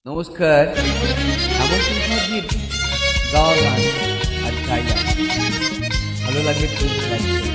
নমস্কার। আমন্ত্রণ সাহায্যের গাওয়া গান আর গাইলাম, ভালো লাগে প্লিজ লাইক করুন।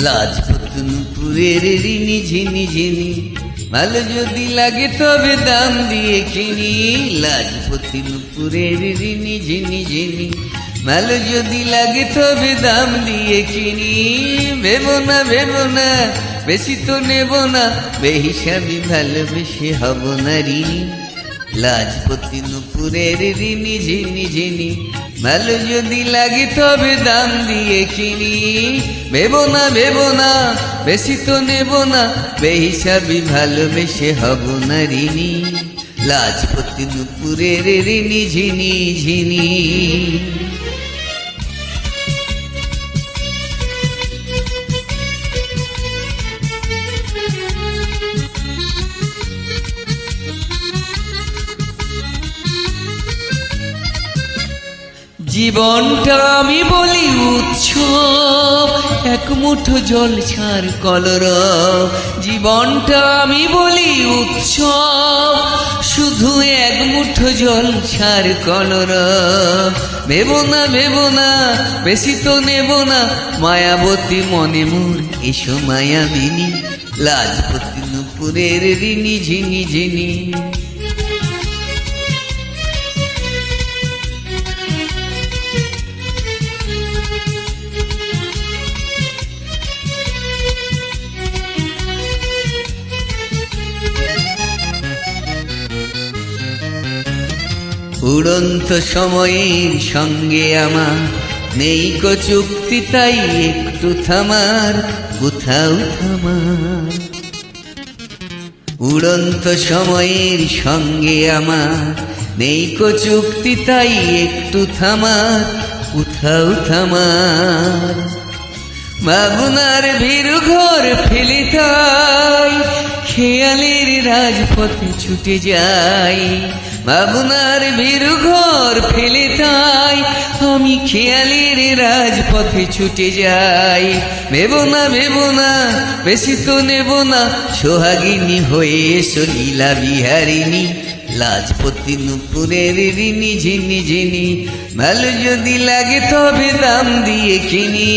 লাজপতপুরের রিনি ঝিনি ঝিনি, ভালো যদি লাগে তবে দাম দিয়ে কিনি। লাজপতপুরের রিনি ঝিনি ঝিনি, ভালো যদি লাগে তবে দাম দিয়ে কিনি। ভেবো না বেশি তো নেব না, বেহিসাবি ভালোবেসে হব না ঋণী। লাজপতপুরের রিনি ঝিনি ঝিনি, ভালো যদি লাগে তবে দাম দিয়ে কিনি। ভেবো না বেশি তো নেব না, বেহিসাবি ভালোবেসে হব না ঋণী। লাজপতপুরের রিনি ঝিনি ঝিনি। জীবনটা আমি বলি উৎসব, এক মুঠো জল ছাড় কলরব। জীবনটা আমি বলি উৎসব, শুধু এক মুঠো জল ছাড় কলরব। ভেবো না বেশি তো নেব না, মায়াবতী মনে মোর এসো মায়াবিনী। লাজপতপুরের রিনি ঝিনি ঝিনি। উড়ন্ত সময়ের সঙ্গে আমার নেই কো চুক্তি, তাই একটু থামার কোথাও থামার। উড়ন্ত সময়ের সঙ্গে আমার নেই কো চুক্তি, তাই একটু থামার কোথাও থামার। ভাবনার ভীরু ঘর ফেলে তাই খেয়ালের রাজপথে ছুটে যাই। ভাবনার ভীরু ঘর ফেলে তাই আমি খেয়ালের রাজপথে ছুটে যাই। ভেবো না বেশি তো নেব না, সোহাগিনী হয়ে এসো লীলা বিহারিণী। লাজপতপুরের রিনি ঝিনি ঝিনি, ভালো যদি লাগে তবে দাম দিয়ে কিনি।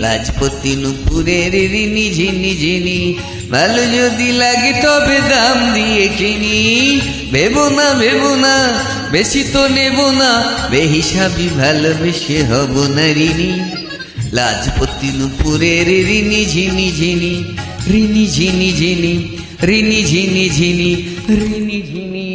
লাজপতপুরের রিনি ঝিনি ঝিনি, ভালো যদি লাগে তবে দাম দিয়ে কিনি। ভেবো না বেশি তো নেব না, বেহিসাবি ভালোবেসে হব না ঋণী। লাজপতপুরের রিনি ঝিনি ঝিনি, রিনি ঝিনি ঝিনি, রিনি ঝিনি ঝিনি, রিনি ঝিনি।